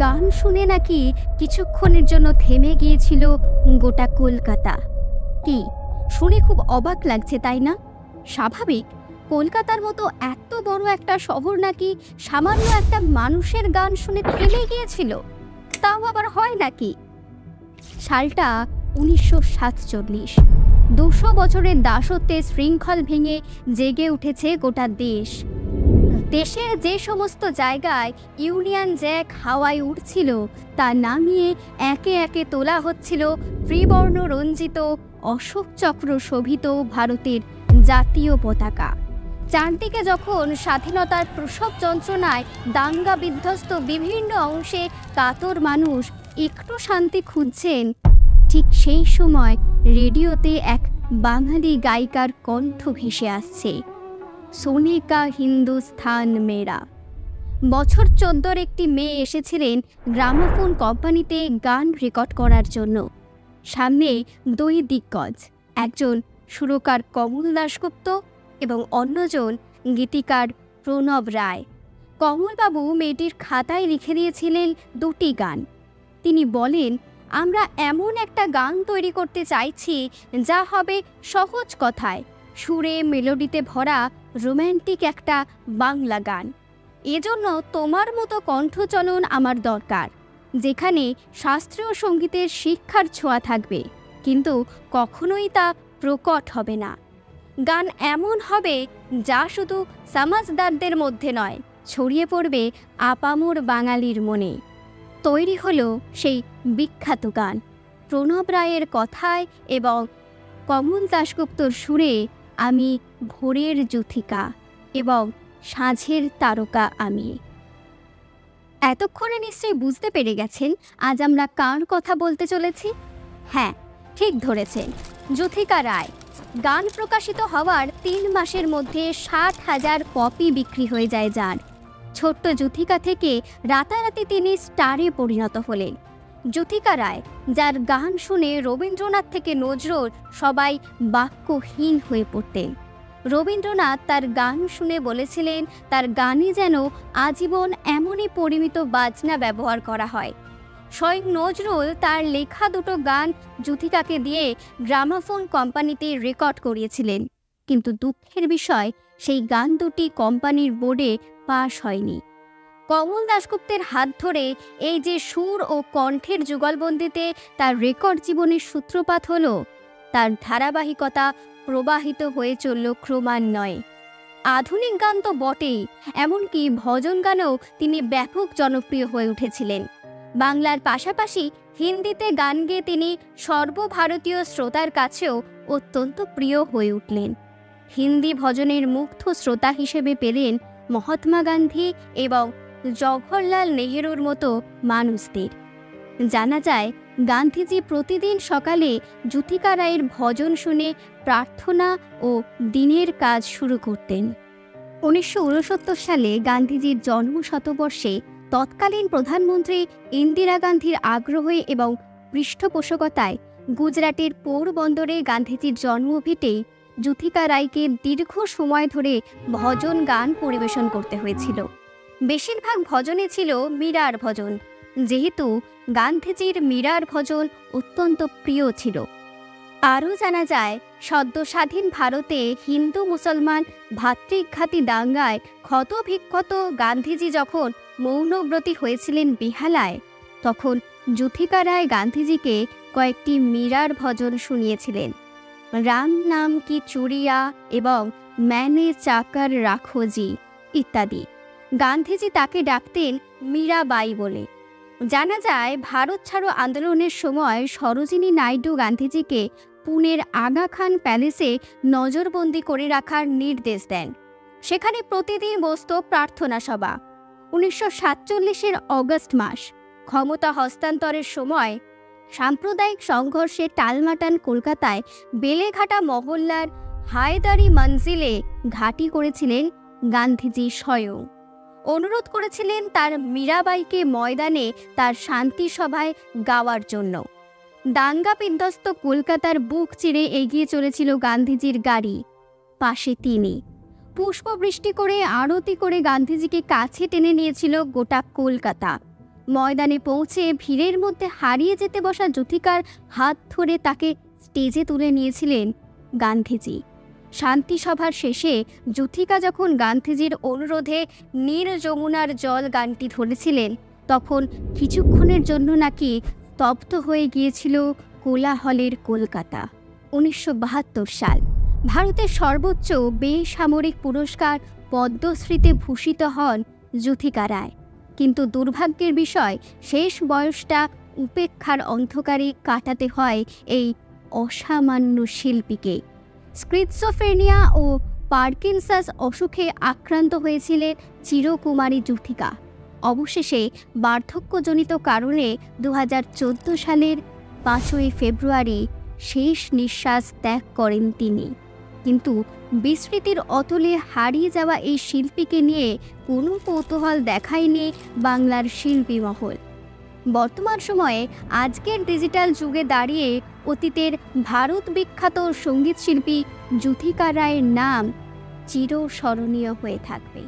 গান শুনে নাকি কিছুক্ষণের জন্য থেমে গিয়েছিল গোটা কলকাতা। কি শুনে খুব অবাক লাগছে, তাই না? স্বাভাবিক, কলকাতার মতো এত বড় একটা শহর নাকি সামান্য একটা মানুষের গান শুনে থেমে গিয়েছিল। তাও আবার হয় নাকি? সালটা 1947। 200 বছরের দাসত্বের শৃঙ্খল ভেঙে জেগে উঠেছে গোটা দেশ। দেশের যে সমস্ত জায়গায় ইউনিয়ন জ্যাক হাওয়ায় উঠছিল তা নামিয়ে একে একে তোলা হচ্ছিল ত্রিবর্ণ রঞ্জিত অশোক চক্র শোভিত ভারতের জাতীয় পতাকা। চারদিকে যখন স্বাধীনতার প্রসব যন্ত্রণায় দাঙ্গা বিধ্বস্ত বিভিন্ন অংশে কাতর মানুষ একটু শান্তি খুঁজছেন, ঠিক সেই সময় রেডিওতে এক বাঙালি গায়িকার কণ্ঠ ভেসে আসছে, সোনে কা হিন্দুস্থান মেরা। বছর 14 একটি মেয়ে এসেছিলেন গ্রামোফোন কোম্পানিতে গান রেকর্ড করার জন্য। সামনে দুই দিগ্গজ, একজন সুরকার কমল দাশগুপ্ত এবং অন্যজন গীতিকার প্রণব রায়। কমলবাবু মেয়েটির খাতায় লিখে দিয়েছিলেন দুটি গান। তিনি বলেন, আমরা এমন একটা গান তৈরি করতে চাইছি যা হবে সহজ কথায় সুরে মেলোডিতে ভরা রোম্যান্টিক একটা বাংলা গান। এজন্য তোমার মতো কণ্ঠচলন আমার দরকার, যেখানে শাস্ত্রীয় সঙ্গীতের শিক্ষার ছোঁয়া থাকবে, কিন্তু কখনোই তা প্রকট হবে না। গান এমন হবে যা শুধু সমাজদারদের মধ্যে নয়, ছড়িয়ে পড়বে আপামর বাঙালির মনে। তৈরি হলো সেই বিখ্যাত গান। প্রণব রায়ের কথায় এবং কমল দাশগুপ্তর সুরে আমি ভোরের যুথিকা এবং সাঁঝের তারকা আমি। এতক্ষণে নিশ্চয়ই বুঝতে পেরে গেছেন আজ আমরা কার কথা বলতে চলেছি। হ্যাঁ, ঠিক ধরেছেন, যুথিকা রায়। গান প্রকাশিত হওয়ার 3 মাসের মধ্যে 60,000 কপি বিক্রি হয়ে যায় যার। ছোট্ট যুথিকা থেকে রাতারাতি তিনি স্টারে পরিণত হলেন। যুথিকা রায়, যার গান শুনে রবীন্দ্রনাথ থেকে নজরুল সবাই বাক্যহীন হয়ে পড়তেন। রবীন্দ্রনাথ তার গান শুনে বলেছিলেন তার গানে যেন আজীবন এমনই পরিমিত বাজনা ব্যবহার করা হয়। স্বয়ং নজরুল তার লেখা দুটো গান যুথিকাকে দিয়ে গ্রামোফোন কোম্পানিতে রেকর্ড করিয়েছিলেন, কিন্তু দুঃখের বিষয় সেই গান দুটি কোম্পানির বোর্ডে পাশ হয়নি। কমল দাশগুপ্তের হাত ধরে এই যে সুর ও কণ্ঠের যুগলবন্দিতে তার রেকর্ড জীবনের সূত্রপাত হলো, তার ধারাবাহিকতা প্রবাহিত হয়ে চলল ক্রমান্বয়ে। আধুনিক গান তো বটেই, এমনকি ভজন গানেও তিনি ব্যাপক জনপ্রিয় হয়ে উঠেছিলেন। বাংলার পাশাপাশি হিন্দিতে গান গেয়ে তিনি সর্বভারতীয় শ্রোতার কাছেও অত্যন্ত প্রিয় হয়ে উঠলেন। হিন্দি ভজনের মুগ্ধ শ্রোতা হিসেবে পেলেন মহাত্মা গান্ধী এবং জওহরলাল নেহেরুর মতো মানুষদের। জানা যায়, গান্ধীজি প্রতিদিন সকালে যুথিকা রায়ের ভজন শুনে প্রার্থনা ও দিনের কাজ শুরু করতেন। 1969 সালে গান্ধীজির জন্মশতবর্ষে তৎকালীন প্রধানমন্ত্রী ইন্দিরা গান্ধীর আগ্রহে এবং পৃষ্ঠপোষকতায় গুজরাটের পোরবন্দরে গান্ধীজির জন্মভিটে যুথিকা রায়কে দীর্ঘ সময় ধরে ভজন গান পরিবেশন করতে হয়েছিল। বেশিরভাগ ভজনে ছিল মীরার ভজন, যেহেতু গান্ধীজির মীরার ভজন অত্যন্ত প্রিয় ছিল। আরও জানা যায়, সদ্য স্বাধীন ভারতে হিন্দু মুসলমান ভাতৃঘাতী দাঙ্গায় ক্ষতবিক্ষত গান্ধীজি যখন মৌনব্রতী হয়েছিলেন বেহালায়, তখন যুথিকা রায় গান্ধীজিকে কয়েকটি মীরার ভজন শুনিয়েছিলেন। রাম নাম কি চুড়িয়া এবং ম্যানে চাকার রাখোজি ইত্যাদি। গান্ধীজি তাকে ডাকতেন মীরাবাই বলে। জানা যায়, ভারত ছাড়ো আন্দোলনের সময় সরোজিনী নাইডু গান্ধীজিকে পুনের আগা খান প্যালেসে নজরবন্দি করে রাখার নির্দেশ দেন। সেখানে প্রতিদিন বসত প্রার্থনা সভা। 1947-এর অগস্ট মাস, ক্ষমতা হস্তান্তরের সময় সাম্প্রদায়িক সংঘর্ষে টালমাটান কলকাতায় বেলেঘাটা মহল্লার হায়দারি মঞ্জিলে ঘাঁটি করেছিলেন গান্ধীজি স্বয়ং। অনুরোধ করেছিলেন তার মীরাবাইকে ময়দানে তার শান্তি সভায় গাওয়ার জন্য। দাঙ্গা বিধ্বস্ত কলকাতার বুক চিরে এগিয়ে চলেছিল গান্ধীজির গাড়ি, পাশে তিনি। পুষ্পবৃষ্টি করে আরতি করে গান্ধীজিকে কাছে টেনে নিয়েছিল গোটা কলকাতা। ময়দানে পৌঁছে ভিড়ের মধ্যে হারিয়ে যেতে বসা যুথিকার হাত ধরে তাকে স্টেজে তুলে নিয়েছিলেন গান্ধীজি। শান্তি সভার শেষে যুথিকা যখন গান্ধীজির অনুরোধে নীল যমুনার জল গানটি ধরেছিলেন, তখন কিছুক্ষণের জন্য নাকি স্তব্ধ হয়ে গিয়েছিল কোলাহলের কলকাতা। 1972 সাল ভারতের সর্বোচ্চ বেসামরিক পুরস্কার পদ্মশ্রীতে ভূষিত হন যুথিকা রায়। কিন্তু দুর্ভাগ্যের বিষয়, শেষ বয়সটা উপেক্ষার অন্ধকারে কাটাতে হয় এই অসামান্য শিল্পীকে। স্কিজোফ্রেনিয়া ও পার্কিনসন্স অসুখে আক্রান্ত হয়েছিলেন চিরকুমারী যুথিকা। অবশেষে বার্ধক্যজনিত কারণে 2014 সালের 5ই ফেব্রুয়ারি শেষ নিঃশ্বাস ত্যাগ করেন তিনি। কিন্তু বিস্মৃতির অতলে হারিয়ে যাওয়া এই শিল্পীকে নিয়ে কোনো কৌতূহল দেখায়নি বাংলার শিল্পী মহল। বর্তমান সময়ে আজকের ডিজিটাল যুগে দাঁড়িয়ে অতীতের ভারত বিখ্যাত সঙ্গীত শিল্পী যুথিকা রায়ের নাম চিরস্মরণীয় হয়ে থাকবে।